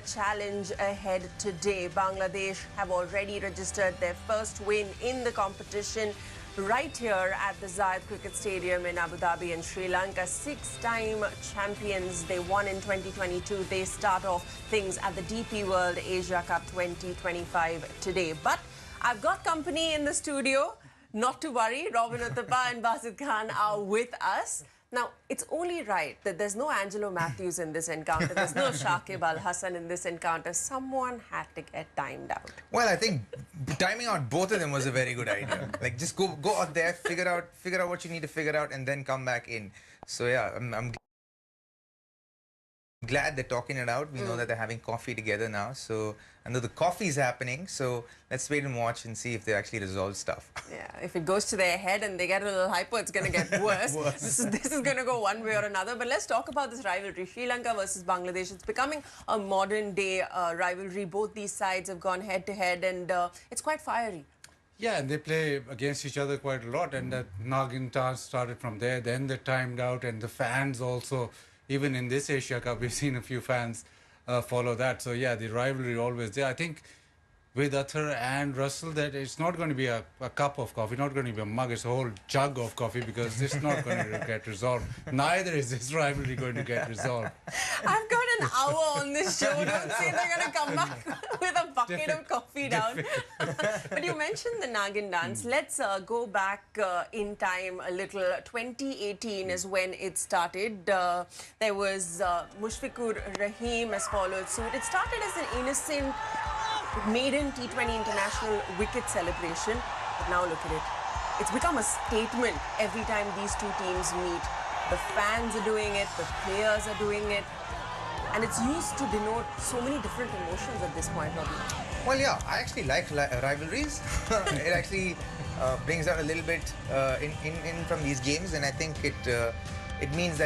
challenge ahead today. Bangladesh have already registered their first win in the competition right here at the Zayed Cricket Stadium in Abu Dhabi. And Sri Lanka, six-time champions. They won in 2022. They start off things at the DP World Asia Cup 2025 today. But I've got company in the studio. Not to worry, Robin Uthappa and Basit Khan are with us. Now, it's only right that there's no Angelo Matthews in this encounter. There's no Shakib Al Hassan in this encounter. Someone had to get timed out. Well, I think timing out both of them was a very good idea. Like, just go out there, figure out what you need to figure out, and then come back in. So yeah, I'm glad they're talking it out. We know that they're having coffee together now. So I know the coffee's happening. So let's wait and watch and see if they actually resolve stuff. Yeah, if it goes to their head and they get a little hyper, it's going to get worse. This is going to go one way or another. But let's talk about this rivalry. Sri Lanka versus Bangladesh. It's becoming a modern day rivalry. Both these sides have gone head to head and it's quite fiery. Yeah, and they play against each other quite a lot. And that Nagin dance started from there. Then they timed out, and the fans also. Even in this Asia Cup, we've seen a few fans follow that. So, yeah, the rivalry always there. I think with Athar and Russell, that it's not going to be a cup of coffee, not going to be a mug, it's a whole jug of coffee because it's not going to get resolved. Neither is this rivalry going to get resolved. I've got an hour on this show. Don't say they're going to come back with a bucket of coffee down. But you mentioned the Nagin dance. Let's go back in time a little. 2018 is when it started. There was Mushfiqur Rahim has followed suit. It started as an innocent maiden T20 international wicket celebration. But now look at it. It's become a statement every time these two teams meet. The fans are doing it, the players are doing it. And it's used to denote so many different emotions at this point, Robbie. Well, yeah, I actually like rivalries. It actually brings out a little bit in from these games, and I think it means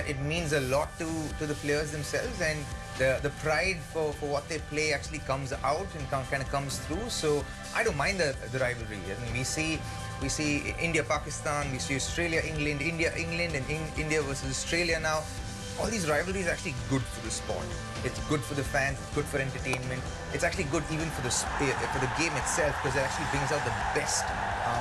a lot to the players themselves, and the pride for what they play actually comes out and kind of comes through. So I don't mind the rivalry. I mean, we see India Pakistan, we see Australia England, India England, and India versus Australia now. All these rivalries are actually good for the sport. It's good for the fans, it's good for entertainment. It's actually good even for the game itself, because it actually brings out the best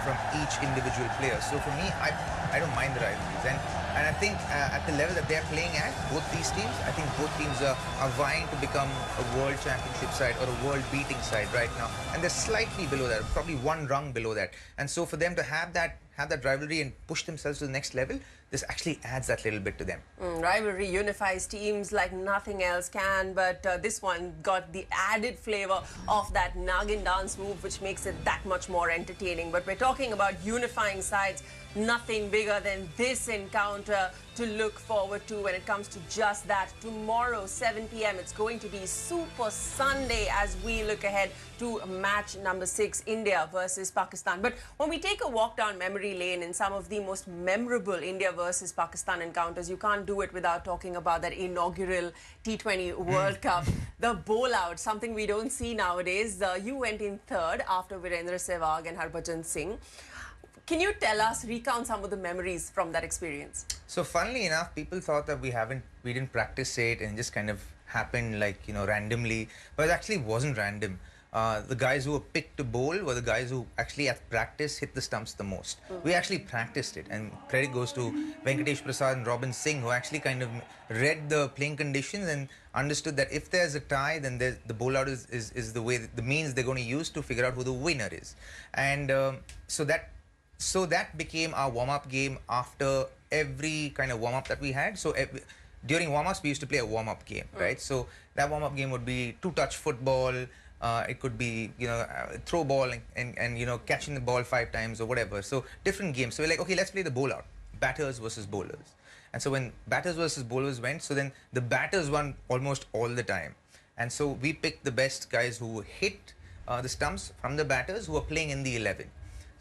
from each individual player. So for me, I don't mind the rivalries. And I think at the level that they're playing at, both these teams, I think both teams are vying to become a world championship side or a world beating side right now. And they're slightly below that, probably one rung below that. And so for them to have that rivalry and push themselves to the next level, this actually adds that little bit to them. Rivalry unifies teams like nothing else can, but this one got the added flavor of that Nagin dance move, which makes it that much more entertaining. But we're talking about unifying sides. Nothing bigger than this encounter to look forward to when it comes to just that. Tomorrow, 7 p.m, it's going to be Super Sunday as we look ahead to match number 6, India versus Pakistan. But when we take a walk down memory lane in some of the most memorable India versus Pakistan encounters, you can't do it without talking about that inaugural T20 World Cup. The bowl out, something we don't see nowadays. You went in third after Virendra Sehwag and Harbhajan Singh. Can you tell us, recount some of the memories from that experience? So funnily enough, people thought that we didn't practice it and it just kind of happened like, randomly. But it actually wasn't random. The guys who were picked to bowl were the guys who actually at practice hit the stumps the most. We actually practiced it, and credit goes to Venkatesh Prasad and Robin Singh, who actually kind of read the playing conditions and understood that if there's a tie, then the bowl out is the means they're going to use to figure out who the winner is. And so that became our warm-up game after every kind of warm-up that we had. So during warm-ups, we used to play a warm-up game, right? So that warm-up game would be two-touch football. It could be, throw ball and catching the ball 5 times or whatever. So different games. So we're like, okay, let's play the bowl out. Batters versus bowlers. And so when batters versus bowlers went, so then the batters won almost all the time. And so we picked the best guys who hit the stumps from the batters who were playing in the 11.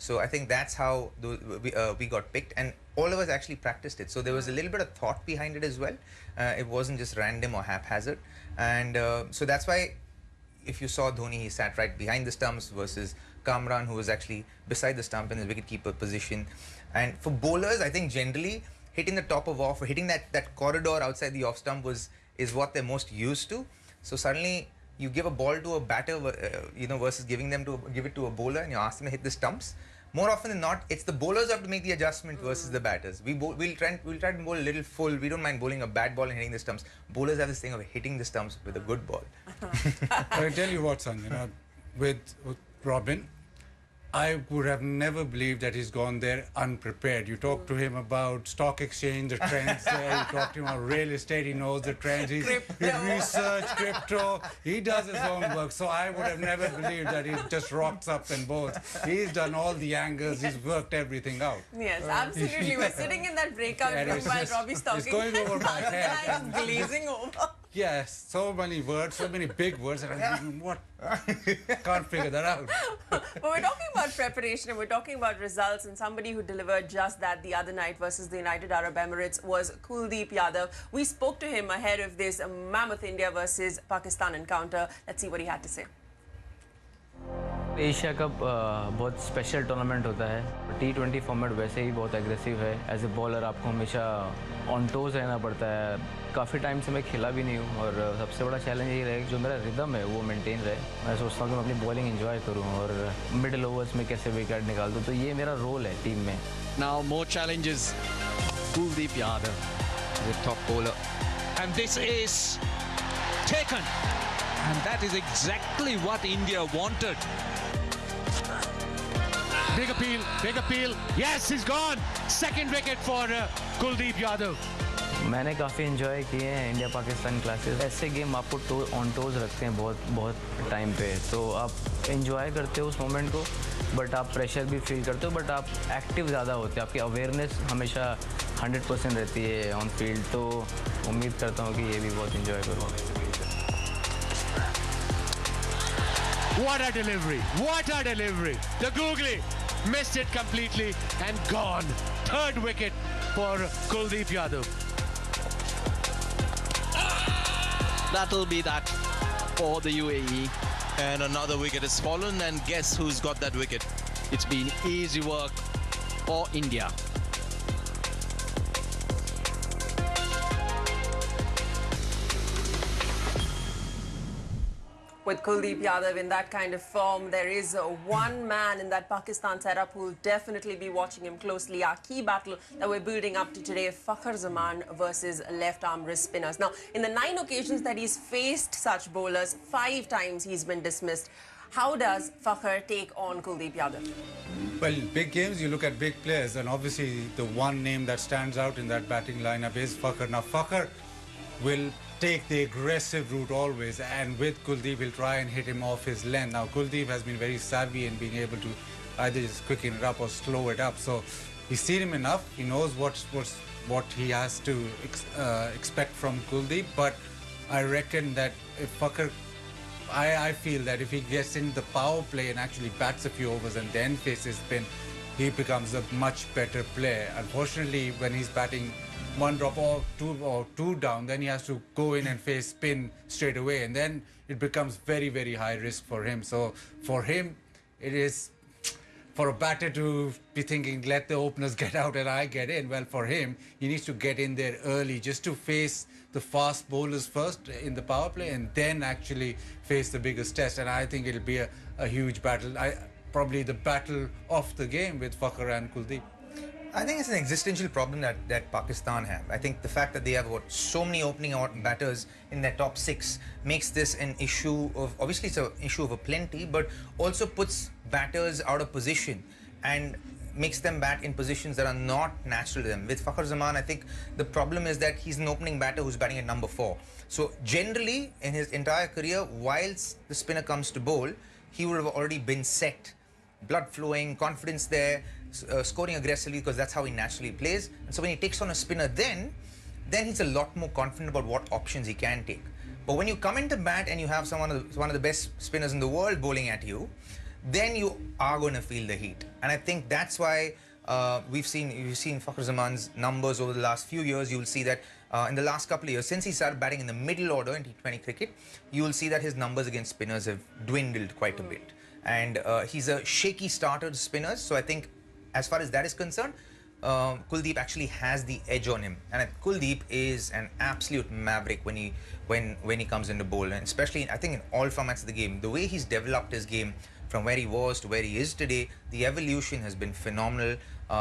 So I think that's how we got picked, and all of us actually practiced it. So there was a little bit of thought behind it as well. It wasn't just random or haphazard. And so that's why if you saw Dhoni, he sat right behind the stumps versus Kamran, who was actually beside the stump in his wicketkeeper position. And for bowlers, I think generally hitting the top of off or hitting that corridor outside the off stump is what they're most used to. So suddenly you give a ball to a batter, versus give it to a bowler, and you ask them to hit the stumps. More often than not, it's the bowlers who have to make the adjustment versus the batters. We'll try to bowl a little full. We don't mind bowling a bad ball and hitting the stumps. Bowlers have this thing of hitting the stumps with a good ball. I tell you what, Sanjana, with Robin, I would have never believed that he's gone there unprepared. You talk to him about stock exchange, the trends there. You talk to him about real estate, he knows the trends. He's research, crypto. He does his own work. So I would have never believed that he just rocks up and bowls. He's done all the angles. He's worked everything out. Yes, absolutely. We're sitting in that breakout room while Robbie's talking. It's going over my head. And I'm glazing over. Yes, so many words, so many big words, and I'm thinking, what? Can't figure that out. But we're talking about preparation and we're talking about results, and somebody who delivered just that the other night versus the United Arab Emirates was Kuldeep Yadav. We spoke to him ahead of this mammoth India versus Pakistan encounter. Let's see what he had to say. Asia cup बहुत special tournament होता है। T20 format वैसे ही बहुत aggressive है। As a bowler आपको हमेशा on toes रहना पड़ता है। काफ़ी टाइम से मैं खेला भी नहीं हूँ और सबसे बड़ा चैलेंज यही रहे कि जो मेरा रिदम है वो मेंटेन रहे। मैं सोचता हूँ कि मैं अपनी बॉलिंग एंजॉय करूँ और मिडिल ओवर्स में कैसे विकेट निकाल दूँ, तो ये मेरा रोल है टीम में। Now more challenges. Kuldeep Yadav, the top bowler, and this is taken, and that is exactly what India wanted. Big appeal, big appeal. Yes, he's gone. Second wicket for Kuldeep Yadav. मैंने काफ़ी enjoy किए हैं India Pakistan classes. ऐसे game आपको on toes रखते हैं बहुत time पे, तो आप इन्जॉय करते हो उस मोमेंट को, बट आप प्रेशर भी फील करते हो, बट आप एक्टिव ज़्यादा होते हैं। आपकी अवेयरनेस हमेशा 100% रहती है ऑन फील्ड, तो उम्मीद करता हूँ कि ये भी बहुत इन्जॉय करूँगा। What a delivery! What a delivery! The googly missed it completely and gone. Third wicket for Kuldeep Yadav. That'll be that for the UAE. And another wicket has fallen, and guess who's got that wicket? It's been easy work for India. With Kuldeep Yadav in that kind of form, there is one man in that Pakistan setup who will definitely be watching him closely. Our key battle that we're building up to today, Fakhar Zaman versus left-arm wrist spinners. Now, in the 9 occasions that he's faced such bowlers, 5 times he's been dismissed. How does Fakhar take on Kuldeep Yadav? Well, big games, you look at big players, and obviously the one name that stands out in that batting lineup is Fakhar. Now, Fakhar will take the aggressive route always, and with Kuldeep he'll try and hit him off his length. Now Kuldeep has been very savvy in being able to either just quicken it up or slow it up, so he's seen him enough. He knows what he has to expect from Kuldeep, but I reckon that if Fakhar, I feel that if he gets in the power play and actually bats a few overs and then faces spin, he becomes a much better player. Unfortunately, when he's batting one drop or two down, then he has to go in and face spin straight away, and then it becomes very, very high risk for him. So for him, it is, for a batter to be thinking, let the openers get out and I get in. Well, for him, he needs to get in there early just to face the fast bowlers first in the power play and then actually face the biggest test. And I think it'll be a huge battle. Probably the battle of the game with Fakhar and Kuldeep. I think it's an existential problem that Pakistan have. I think the fact that they have got so many opening batters in their top 6 makes this an issue of, obviously it's an issue of a plenty, but also puts batters out of position and makes them bat in positions that are not natural to them. With Fakhar Zaman, I think the problem is that he's an opening batter who's batting at number 4. So generally, in his entire career, whilst the spinner comes to bowl, he would have already been set. Blood flowing, confidence there, scoring aggressively because that's how he naturally plays. And so when he takes on a spinner, then he's a lot more confident about what options he can take. But when you come into bat and you have one of the best spinners in the world bowling at you, then you are going to feel the heat. And I think that's why you've seen Fakhar Zaman's numbers over the last few years. You'll see that in the last couple of years, since he started batting in the middle order in T20 cricket, you will see that his numbers against spinners have dwindled quite a bit. And he's a shaky starter to spinners. So I think as far as that is concerned, Kuldeep actually has the edge on him, and Kuldeep is an absolute maverick when he comes into bowl, and especially I think in all formats of the game, the way he's developed his game from where he was to where he is today, the evolution has been phenomenal.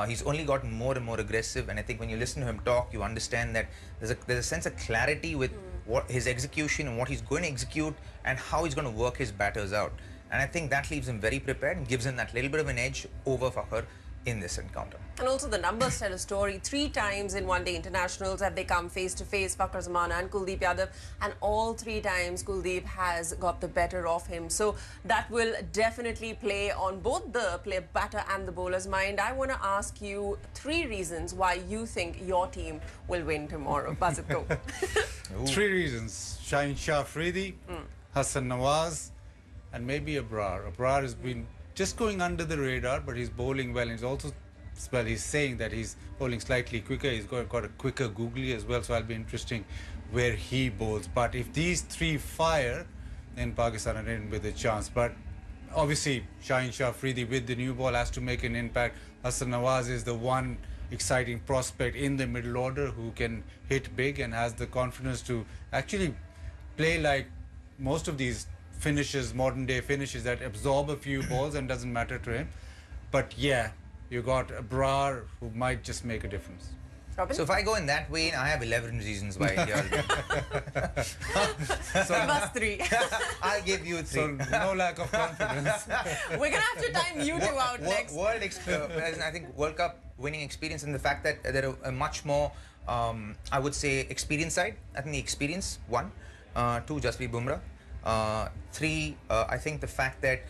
He's only gotten more and more aggressive, and I think when you listen to him talk, you understand that there's a sense of clarity with what his execution and what he's going to execute and how he's going to work his batters out. And I think that leaves him very prepared and gives him that little bit of an edge over Fakhar in this encounter. And also the numbers tell a story. 3 times in one-day internationals have they come face-to-face, Fakhar Zaman and Kuldeep Yadav, and all 3 times Kuldeep has got the better of him. So that will definitely play on both the batter and the bowler's mind. I want to ask you 3 reasons why you think your team will win tomorrow. Basit, go. 3 reasons. Shaheen Shah Afridi, Hassan Nawaz, and maybe Abrar. Abrar has been just going under the radar, but he's bowling well. And he's also, well, he's saying that he's bowling slightly quicker. He's got a quicker googly as well, so it'll be interesting where he bowls. But if these 3 fire, then Pakistan are in with a chance. But obviously, Shaheen Shah Afridi with the new ball has to make an impact. Hassan Nawaz is the one exciting prospect in the middle order who can hit big and has the confidence to actually play like most of these finishes, modern day finishes, that absorb a few balls and doesn't matter to him. But yeah, you got Abrar who might just make a difference. Robin? So if I go in that way, I have 11 reasons why India will win. So give us 3. I'll give you 3. So no lack of confidence. We're going to have to time you 2 out next. I think World Cup winning experience and the fact that they're a much more, I would say, experienced side. I think the experience, 1. 2, Jasprit Bumrah. 3, I think the fact that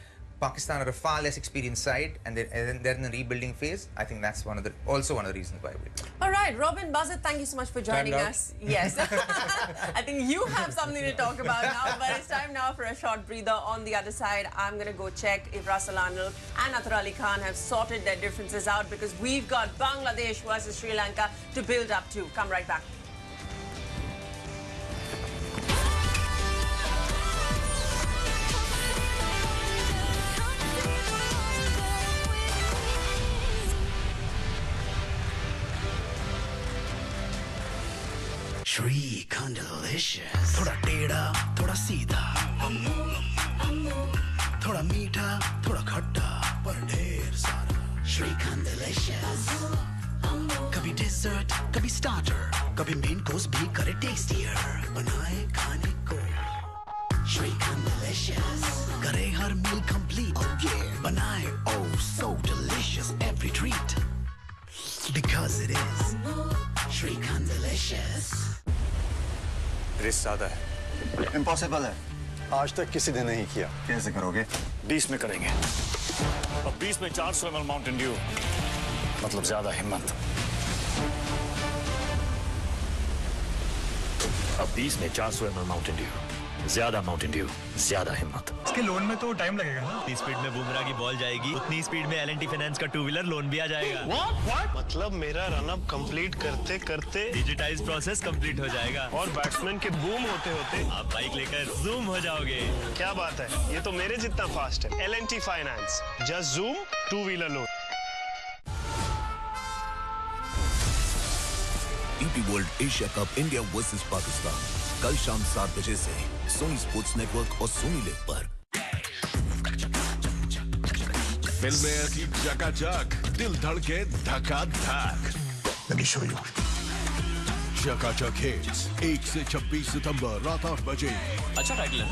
Pakistan are a far less experienced side and they're in a rebuilding phase. I think that's also one of the reasons why we win. All right, Robin, Basit, thank you so much for joining us. Yes. I think you have something to talk about now, but it's time now for a short breather. On the other side, I'm going to go check if Russell Arnold and Athar Ali Khan have sorted their differences out, because we've got Bangladesh versus Sri Lanka to build up to. Come right back. Shrikandelicious. थोड़ा टेढ़ा, थोड़ा सीधा, थोड़ा मीठा, थोड़ा खट्टा, पर ढेर सारा. Shrikandelicious. कभी dessert, कभी starter, कभी main course भी करे tastier. बनाए खाने को. Shrikandelicious. करे हर meal complete. Oh yeah. बनाए oh so delicious every treat. Because it is Shrikandelicious. Risk ज्यादा है. इम्पॉसिबल है. आज तक किसी ने नहीं किया. कैसे करोगे? 20 में करेंगे. अब 20 में 400 ml माउंटेन ड्यू. मतलब ज्यादा हिम्मत. अब 20 में 400 ml माउंटेन ड्यू. ज्यादा माउंटेन ड्यू, ज्यादा हिम्मत. इसके लोन में तो टाइम लगेगा ना. जितनी स्पीड में बुमराह की बॉल जाएगी उतनी स्पीड में L&T फाइनेंस का 2-व्हीलर लोन भी आ जाएगा. What? मतलब मेरा रनअप कंप्लीट करते करते डिजिटाइज प्रोसेस कंप्लीट हो जाएगा और बैट्समैन के बूम होते होते आप बाइक लेकर जूम हो जाओगे. क्या बात है, ये तो मेरे जितना फास्ट है. L&T finance, just zoom, two-wheeler loan. DP world Asia cup India versus Pakistan कल शाम 7 बजे से सोनी स्पोर्ट्स नेटवर्क और सोनी लिव पर. फिल्में ऐसी चकाचक, दिल धड़के धका धक. Let me show you. चकाचक हिट्स 1 से 26 सितंबर रात 8 बजे. अच्छा टाइटल है.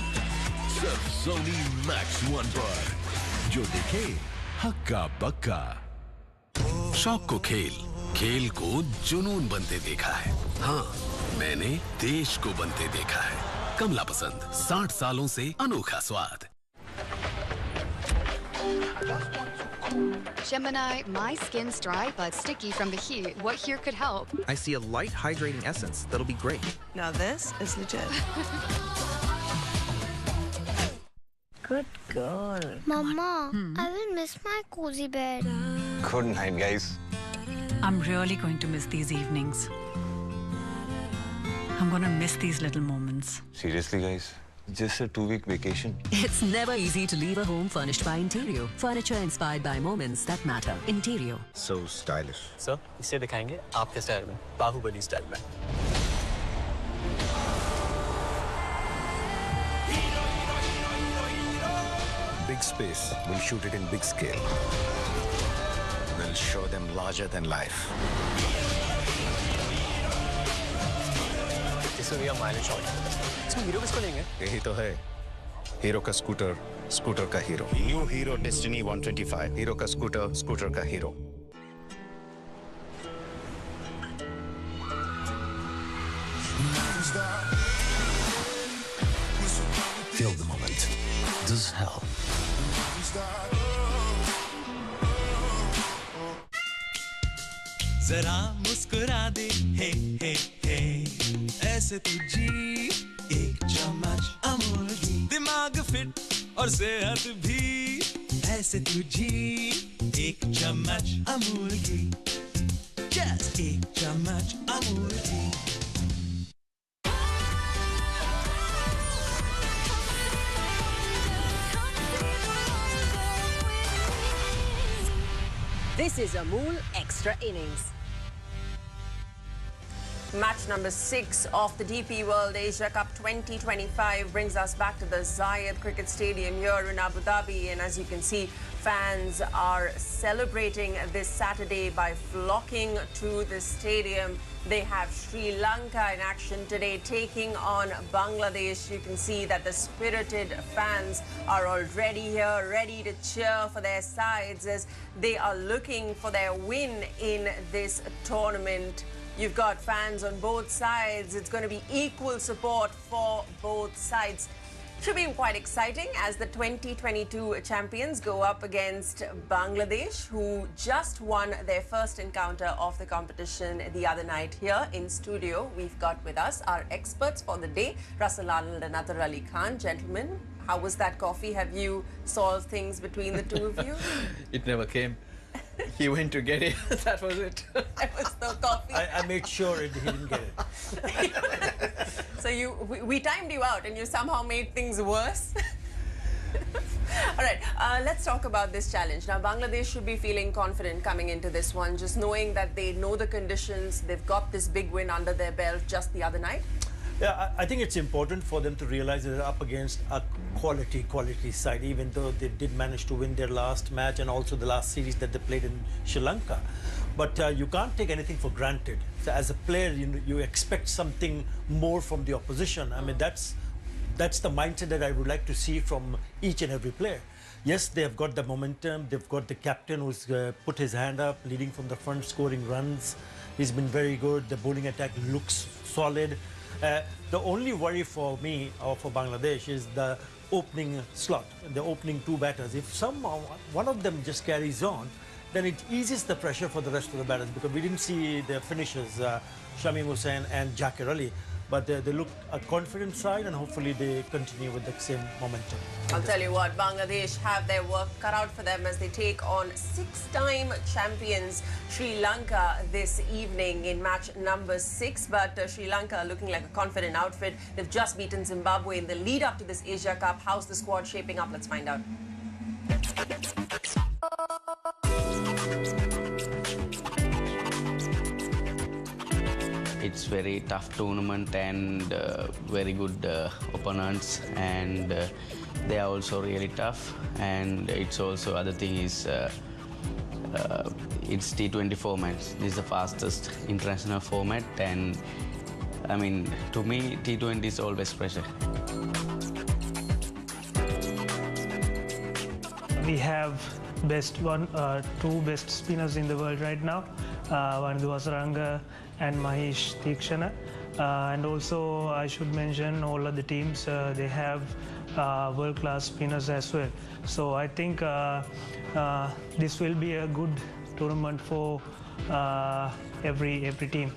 सिर्फ सोनी मैक्स 1 पर. जो देखे हक्का बक्का. शौक को खेल, खेल को जुनून बनते देखा है. हाँ, मैंने देश को बनते देखा है. कमला पसंद, 60 सालों से अनोखा स्वाद. Gemini, my skin's dry but sticky from the heat. What here could help? I see a light hydrating essence that'll be great. Now this is legit. Good girl. Mama, I will miss my cozy bed. Good night, guys. I'm really going to miss these evenings. I'm going to miss these little moments. Seriously, guys? Just a 2-week vacation. It's never easy to leave a home furnished by Interior. Furniture inspired by moments that matter. Interior. So stylish. Sir इसे दिखाएंगे आपके style में, Baahubali style में. Big space. We'll shoot it in big scale. We'll show them larger than life. This will be a mileage shot. इसमें hero किसको लेंगे? यही तो है. हीरो का स्कूटर, स्कूटर का hero. New Hero Destiny 125. Hero का स्कूटर, स्कूटर का hero. Feel the moment. Does hell. जरा मुस्कुरा दे हे हे हे ऐसे तू जी एक चम्मच अमूल की दिमाग फिट और सेहत भी ऐसे तू जी एक चम्मच अमूल की जस्ट एक चम्मच अमूल की. This is Amul Extra Innings. Match number 6 of the DP World Asia Cup 2025 brings us back to the Zayed Cricket Stadium here in Abu Dhabi. And as you can see, fans are celebrating this Saturday by flocking to the stadium. They have Sri Lanka in action today taking on Bangladesh. You can see that the spirited fans are already here, ready to cheer for their sides as they are looking for their win in this tournament. You've got fans on both sides. It's going to be equal support for both sides. Should be quite exciting as the 2022 champions go up against Bangladesh, who just won their first encounter of the competition the other night. Here in studio, we've got with us our experts for the day, Russell Arnold and Atar Ali Khan. Gentlemen, how was that coffee? Have you solved things between the two of you? It never came. He went to get it. That was it. That was the coffee. I made sure he didn't get it. So we timed you out and you somehow made things worse. All right, let's talk about this challenge. Now, Bangladesh should be feeling confident coming into this one, just knowing that they know the conditions. They've got this big win under their belt just the other night. Yeah, I think it's important for them to realize that they're up against a quality side, even though they did manage to win their last match and also the last series that they played in Sri Lanka. But you can't take anything for granted. So as a player, you expect something more from the opposition. I mean, that's the mindset that I would like to see from each and every player. Yes, they have got the momentum. They've got the captain who's put his hand up, leading from the front, scoring runs. He's been very good. The bowling attack looks solid. The only worry for me or for Bangladesh is the opening slot, the opening two batters. If one of them just carries on, then it eases the pressure for the rest of the batters, because we didn't see the finishers, Shamim Hussain and Jakir Ali. But they look a confident side, and hopefully they continue with the same momentum. I'll tell you what, Bangladesh have their work cut out for them as they take on 6-time champions Sri Lanka this evening in match number 6. But Sri Lanka looking like a confident outfit. They've just beaten Zimbabwe in the lead up to this Asia Cup. How's the squad shaping up? Let's find out. It's very tough tournament and very good opponents, and they are also really tough. And it's also, other thing is it's T20 format. This is the fastest international format, and I mean, to me, T20 is always pressure. We have two best spinners in the world right now, Vandu Hasaranga and Mahesh Deekshana. And also I should mention all of the teams, they have world-class spinners as well. So I think this will be a good tournament for every team.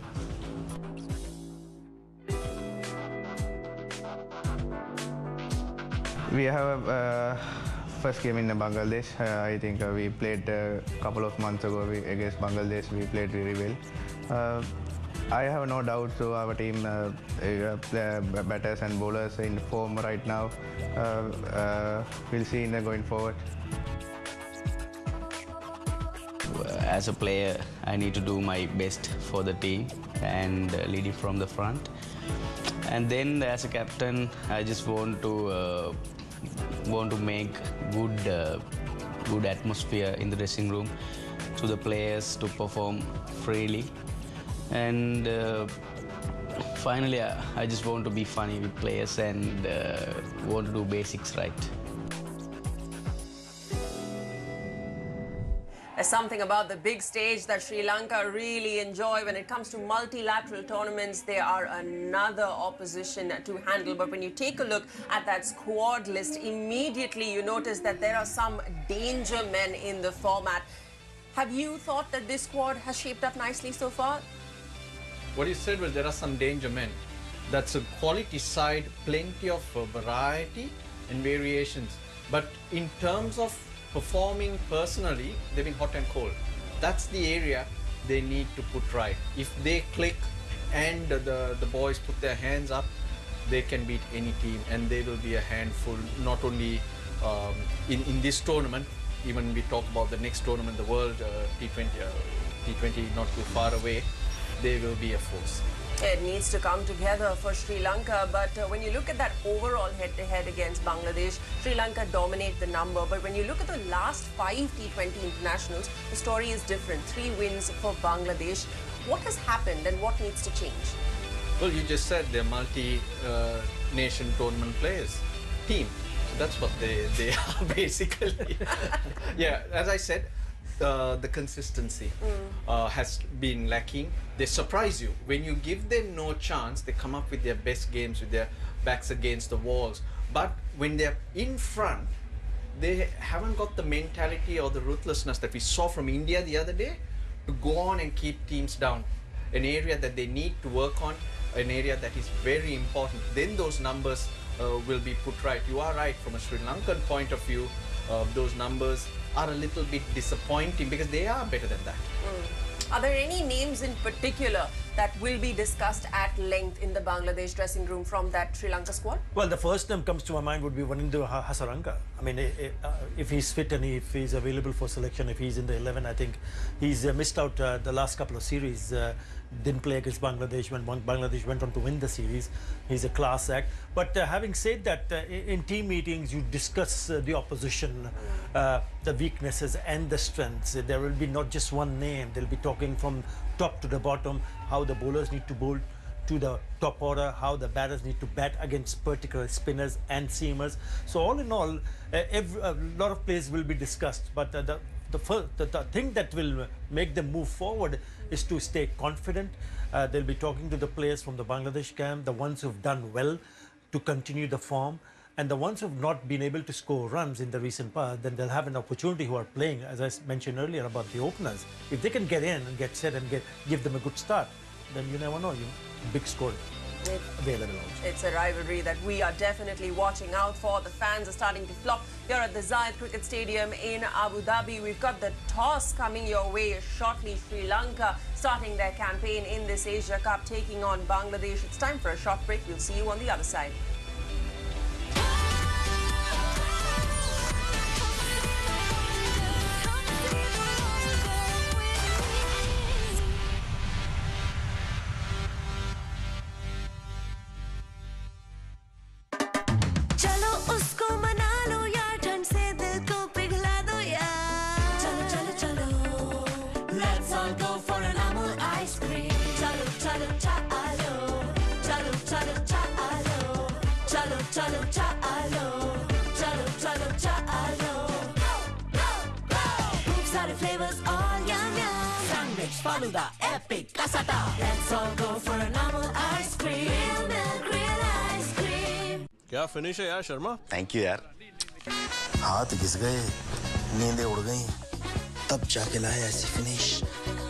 We have a first game in Bangladesh. I think we played a couple of months ago against Bangladesh. We played really well. I have no doubt so our team batters and bowlers in form right now. We'll see going forward. As a player, I need to do my best for the team and lead it from the front. And then, as a captain, I just want to make good atmosphere in the dressing room to the players to perform freely. And finally, I just want to be funny with players and want to do basics right. There's something about the big stage that Sri Lanka really enjoy. When it comes to multilateral tournaments, they are another opposition to handle. But when you take a look at that squad list, immediately you notice that there are some danger men in the format. Have you thought that this squad has shaped up nicely so far? What you said was there are some danger men. That's a quality side, plenty of variety and variations. But in terms of performing personally, they've been hot and cold. That's the area they need to put right. If they click and the boys put their hands up, they can beat any team and they will be a handful, not only in this tournament, even we talk about the next tournament, the World T20 not too far away, they will be a force. It needs to come together for Sri Lanka, but when you look at that overall head-to-head against Bangladesh, Sri Lanka dominate the number. But when you look at the last 5 T20 internationals, the story is different. 3 wins for Bangladesh. What has happened and what needs to change? Well, you just said they're multi-nation tournament players, team. That's what they are basically. Yeah, as I said, the consistency has been lacking. They surprise you. When you give them no chance, they come up with their best games with their backs against the walls. But when they're in front, they haven't got the mentality or the ruthlessness that we saw from India the other day to go on and keep teams down. An area that they need to work on, an area that is very important. Then those numbers will be put right. You are right, from a Sri Lankan point of view, those numbers are a little bit disappointing because they are better than that. Are there any names in particular that will be discussed at length in the Bangladesh dressing room from that Sri Lanka squad? Well, the first name comes to my mind would be Wanindu Hasaranga. I mean, if he's fit and if he's available for selection, if he's in the 11, I think he's missed out the last couple of series. Didn't play against Bangladesh when Bangladesh went on to win the series. He's a class act. But having said that, in team meetings, you discuss the opposition, the weaknesses and the strengths. There will be not just one name. They'll be talking from top to the bottom, how the bowlers need to bowl to the top order, how the batters need to bat against particular spinners and seamers. So all in all, a lot of plays will be discussed. But the thing that will make them move forward is to stay confident. They'll be talking to the players from the Bangladesh camp, the ones who've done well to continue the form, and the ones who've not been able to score runs in the recent past, then they'll have an opportunity who are playing, as I mentioned earlier about the openers. If they can get in and get set and give them a good start, then you never know, big score. Available also. It's a rivalry that we are definitely watching out for. The fans are starting to flock here at the Zayed Cricket Stadium in Abu Dhabi. We've got the toss coming your way shortly. Sri Lanka starting their campaign in this Asia Cup, taking on Bangladesh. It's time for a short break. We'll see you on the other side. Flavors all yum yum. Sandwich, faluda, epic, casata. Let's all go for a normal ice cream. Real milk, real ice cream. क्या finish है यार Sharma? Thank you यार. हाथ घिस गए, नींदें उड़ गई, तब जाके लाया ऐसी फिनिश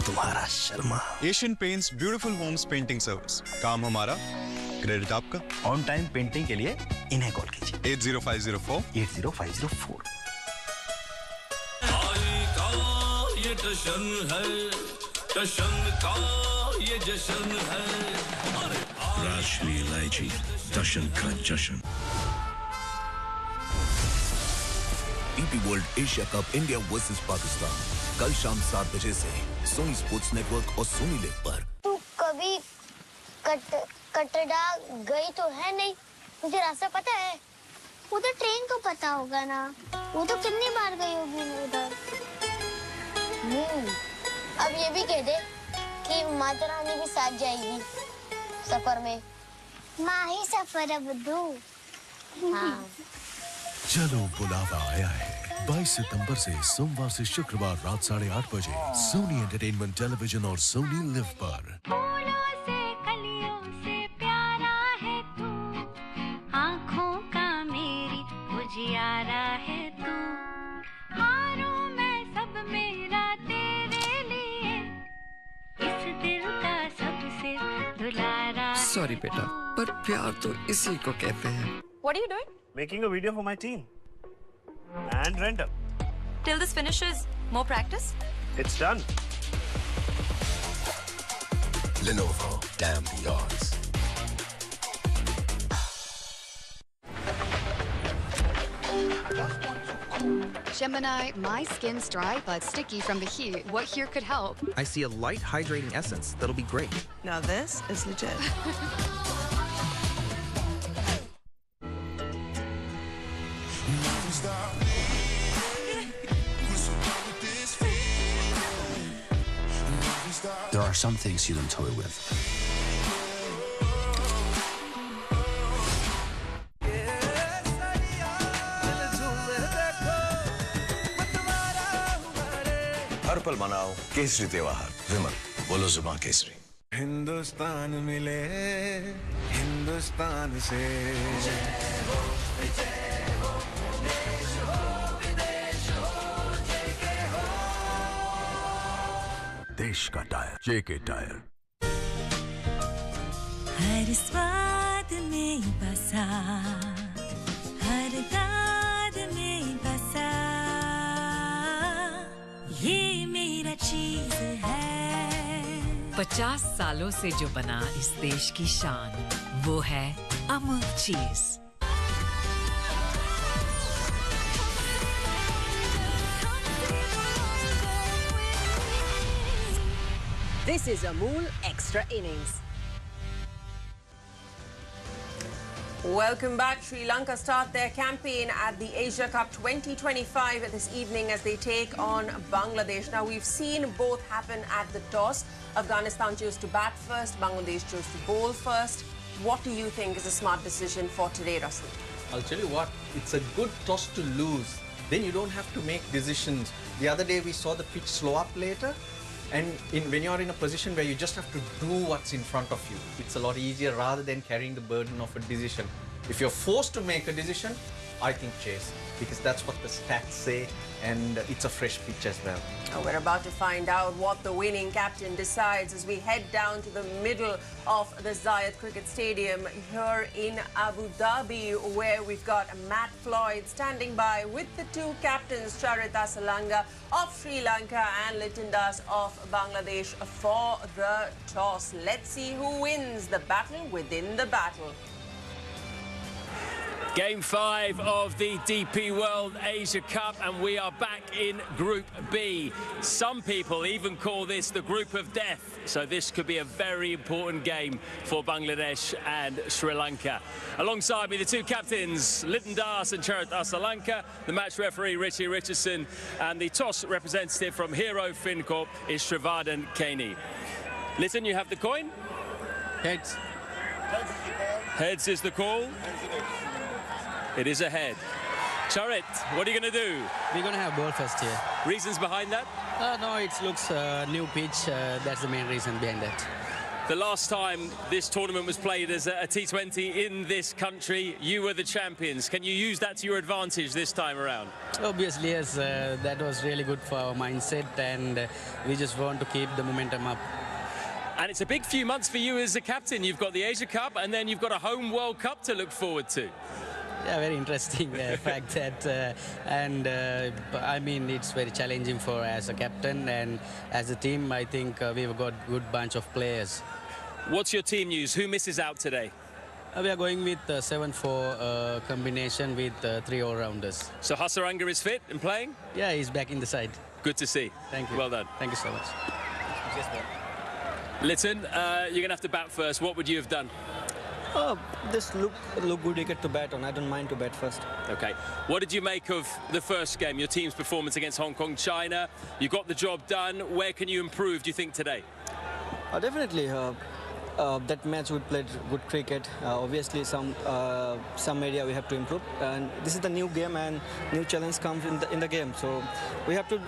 तुम्हारा Sharma. Asian Paints beautiful homes painting service. काम हमारा, क्रेडिट आपका. ऑन टाइम पेंटिंग के लिए इन्हें कॉल कीजिए. 80504 80504. ये टशन है जश्न का ये जश्न है राष्ट्रीय इलायची जश्न का जश्न DP world Asia cup India versus Pakistan कल शाम 7 बजे से सोनी स्पोर्ट्स नेटवर्क और सोनी लिव पर। तू कभी कटरा गई तो है नहीं? मुझे रास्ता पता है। वो तो ट्रेन को पता होगा ना। वो तो कितनी बार गई होगी उधर। अब ये भी कह दे कि माता रानी भी साथ जाएगी सफर में। माँ ही सफर है बुद्धू। हाँ। चलो बुलावा आया है 22 सितंबर से सोमवार से शुक्रवार रात 8:30 बजे सोनी एंटरटेनमेंट टेलीविजन और सोनी लिव पर। फूलों से कलियों से प्यारा है तू, आँखों का मेरी उजियारा है तू, हारों मैं सब मेरा तेरे लिए, इस दिल का सबसे दुलारा। सॉरी बेटा, पर प्यार तो इसी को कहते हैं। What are you doing? Making a video for my team. And render. Till this finishes, more practice? It's done. Lenovo, damn the odds. Gemini, my skin's dry but sticky from the heat. What here could help? I see a light hydrating essence that'll be great. Now this is legit. There are some things you don't toy with. हर पल मनाओ केसरी त्योहार विमल बोलो जुबान केसरी। हिंदुस्तान मिले हिंदुस्तान से देश का tyre जेके tyre. हर स्वाद में बसा, हर दाद में बसा, ये मेरा चीज है। 50 सालों से जो बना इस देश की शान, वो है अमूल चीज। This is Amul Extra Innings. Welcome back. Sri Lanka start their campaign at the Asia Cup 2025 this evening as they take on Bangladesh. Now, we've seen both happen at the toss. Afghanistan chose to bat first, Bangladesh chose to bowl first. What do you think is a smart decision for today, Russell? I'll tell you what, it's a good toss to lose. Then you don't have to make decisions. The other day we saw the pitch slow up later. And when you're in a position where you just have to do what's in front of you, it's a lot easier rather than carrying the burden of a decision. If you're forced to make a decision, I think chase, because that's what the stats say, and it's a fresh pitch as well. We're about to find out what the winning captain decides as we head down to the middle of the Zayed Cricket Stadium here in Abu Dhabi, where we've got Matt Floyd standing by with the two captains, Charith Asalanga of Sri Lanka and Liton Das of Bangladesh for the toss. Let's see who wins the battle within the battle. Game 5 of the DP World Asia Cup, and we are back in Group B. Some people even call this the Group of Death, so this could be a very important game for Bangladesh and Sri Lanka. Alongside me, the two captains, Liton Das and Charith Asalanga, the match referee, Richie Richardson, and the toss representative from Hero FinCorp is Shrivardhan Kaney. Liton, you have the coin? Heads. Heads is the call. It is a head. Charith, what are you going to do? We're going to have ball first here. Reasons behind that? No, it looks new pitch. That's the main reason behind that. The last time this tournament was played as a T20 in this country, you were the champions. Can you use that to your advantage this time around? Obviously, yes. That was really good for our mindset, and we just want to keep the momentum up. And it's a big few months for you as a captain. You've got the Asia Cup, and then you've got a home World Cup to look forward to. Yeah, very interesting fact that, I mean, it's very challenging for as a captain and as a team. I think we've got good bunch of players. What's your team news? Who misses out today? We are going with 7-4 combination with 3 all-rounders. So Hasaranga is fit and playing? Yeah, he's back in the side. Good to see. Thank you. Well done. Thank you so much. Lytton, you're going to have to bat first. What would you have done? Just look good wicket to bat on. I don't mind to bat first. Okay. What did you make of the first game, your team's performance against Hong Kong, China? You got the job done. Where can you improve, do you think, today? Definitely. That match we played good cricket. Obviously, some area we have to improve. And this is the new game, and new challenge comes in the game. So we have to,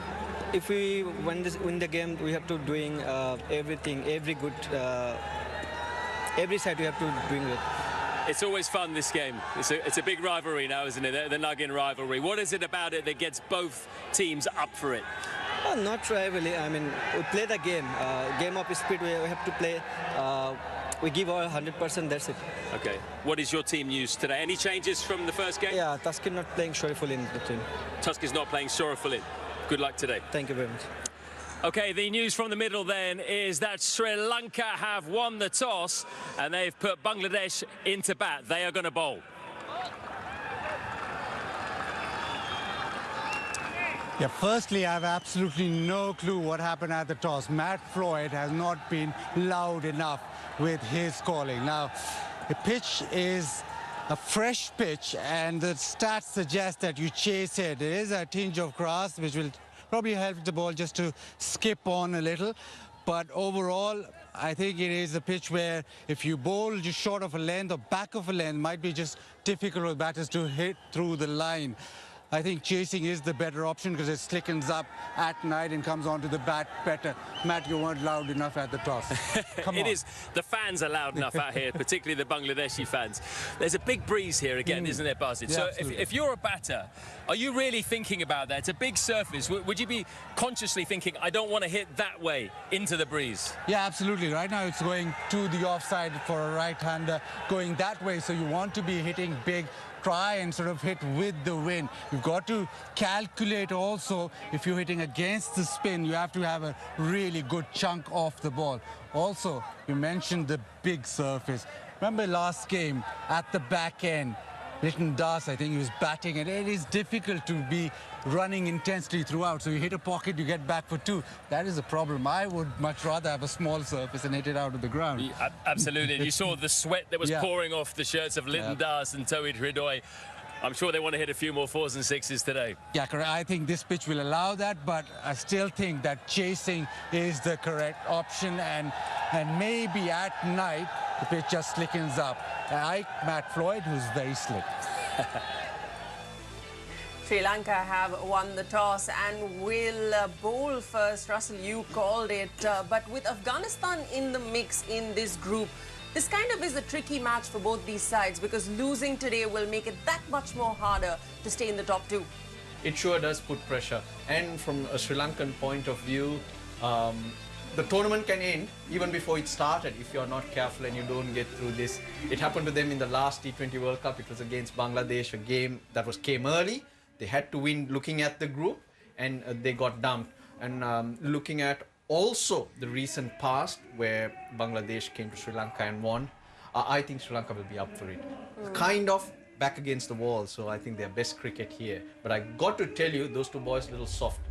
if we win the game, we have to doing everything, every side we have to doing it. It's always fun, this game. It's a big rivalry now, isn't it? The Nuggin rivalry. What is it about it that gets both teams up for it? Not rivalry. I mean, we play the game. Game of speed, we have to play. We give our 100%, that's it. Okay. What is your team news today? Any changes from the first game? Yeah, Tuskin not playing Shoriful in the team. Tusk is not playing Shoriful in. Good luck today. Thank you very much. Okay, the news from the middle then is that Sri Lanka have won the toss and they've put Bangladesh into bat. They are going to bowl. Yeah, firstly, I have absolutely no clue what happened at the toss. Matt Floyd has not been loud enough with his calling. Now, the pitch is a fresh pitch, and the stats suggest that you chase it. There is a tinge of grass, which will probably help the ball just to skip on a little. But overall, I think it is a pitch where if you bowl just short of a length or back of a length, might be just difficult for batters to hit through the line. I think chasing is the better option because it slickens up at night and comes onto the bat better. Matt, you weren't loud enough at the toss. Come on. It is. The fans are loud enough out here, particularly the Bangladeshi fans. There's a big breeze here again, isn't there, Basit? Yeah, so absolutely. if you're a batter, are you really thinking about that? It's a big surface. Would you be consciously thinking, I don't want to hit that way into the breeze? Yeah, absolutely. Right now it's going to the offside for a right-hander going that way. So you want to be hitting big. Try and sort of hit with the wind. You've got to calculate also if you're hitting against the spin, you have to have a really good chunk off the ball. Also, you mentioned the big surface. Remember last game at the back end, Lytton Das, I think he was batting, and it is difficult to be running intensely throughout. So you hit a pocket, you get back for 2. That is a problem. I would much rather have a small surface and hit it out of the ground. Yeah, absolutely. You saw the sweat that was pouring off the shirts of Lytton Das and Towid Hridoy. I'm sure they want to hit a few more 4s and 6s today. Yeah, correct. I think this pitch will allow that, but I still think that chasing is the correct option, and maybe at night the pitch just slickens up. Like Matt Floyd, who's very slick. Sri Lanka have won the toss and will bowl first. Russell, you called it, but with Afghanistan in the mix in this group, this kind of is a tricky match for both these sides because losing today will make it that much more harder to stay in the top 2. It sure does put pressure. And from a Sri Lankan point of view, the tournament can end even before it started if you're not careful and you don't get through this. It happened to them in the last T20 World Cup. It was against Bangladesh, a game that came early. They had to win looking at the group, and they got dumped. And looking at also the recent past where Bangladesh came to Sri Lanka and won, I think Sri Lanka will be up for it. Kind of back against the wall, so I think they're best cricket here. But I got to tell you, those 2 boys a little soft.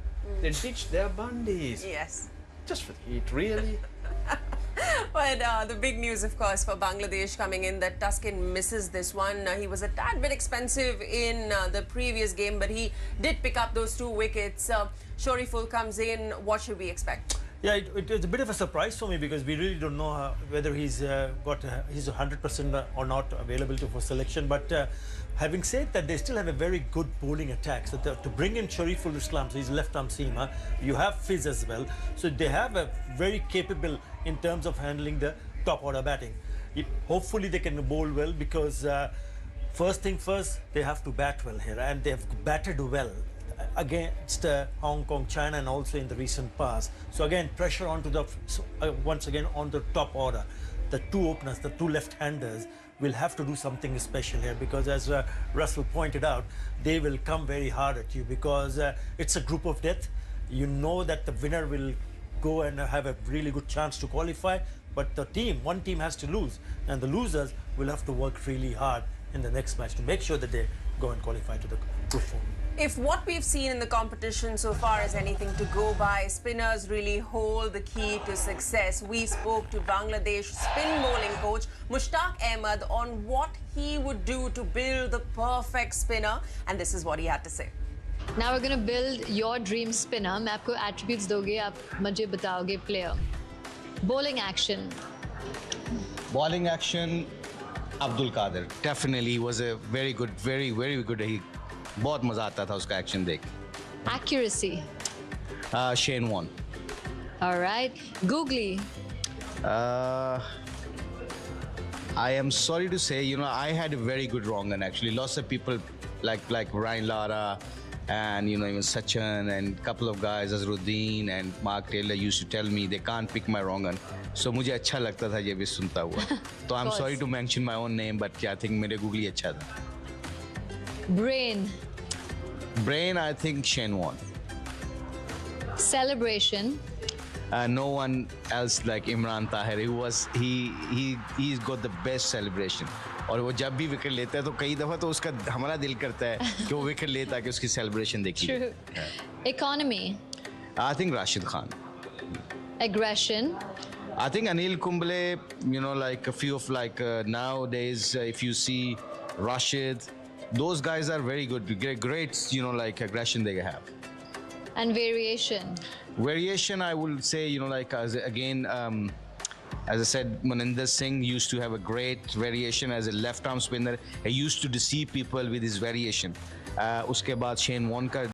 They ditched their bundies. Yes. Just for the heat, really. But the big news, of course, for Bangladesh coming in, that Tuskin misses this one. He was a tad bit expensive in the previous game, but he did pick up those 2 wickets. Shoriful comes in. What should we expect? Yeah, it's a bit of a surprise for me because we really don't know whether he's he's 100% or not available for selection. But having said that, they still have a very good bowling attack. So to bring in Shariful Islam, so he's left-arm seamer, you have Fizz as well. So they have a very capable in terms of handling the top order batting. Hopefully they can bowl well because first thing first, they have to bat well here, and they have batted well against Hong Kong, China, and also in the recent past. So again, pressure onto the once again on the top order. The 2 openers, the 2 left-handers, will have to do something special here, because as Russell pointed out, they will come very hard at you, because it's a group of death. You know that the winner will go and have a really good chance to qualify, but one team has to lose, and the losers will have to work really hard in the next match to make sure that they go and qualify to the group 4. If what we've seen in the competition so far is anything to go by, spinners really hold the key to success. We spoke to Bangladesh spin bowling coach Mushtaq Ahmed on what he would do to build the perfect spinner, and this is what he had to say. Now we're going to build your dream spinner. मैं आपको attributes दोगे, आप मुझे बताओगे player. Bowling action. Bowling action, Abdul Qadir. Definitely was a very good, very good. He बहुत मजा आता था उसका action देख. Accuracy. Shane Warne. All right. Googly. I am sorry to say, I had a very good wrong and actually lots of people like Ryan Lara and even Sachin and a couple of guys, Azruddin and Mark Taylor used to tell me they can't pick my wrong one. So मुझे अच्छा लगता था ये भी सुनता हुआ. So I'm sorry to mention my own name, but I think मेरे Googly अच्छा था. Brain, I think Shane Warne. Celebration. No one else like Imran Tahir. He's got the best celebration. और वो जब भी विकेट लेता है तो कई दफा तो उसका हमारा दिल करता है कि वो विकेट ले ताकि उसकी celebration देखी. True. Economy. I think Rashid Khan. Aggression. I think Anil Kumble, like a few of nowadays, if you see Rashid, those guys are very good, great, aggression they have. And variation. Variation, I will say, as I said, Maninder Singh used to have a great variation as a left-arm spinner. He used to deceive people with his variation. Uske baad Shane Warne ka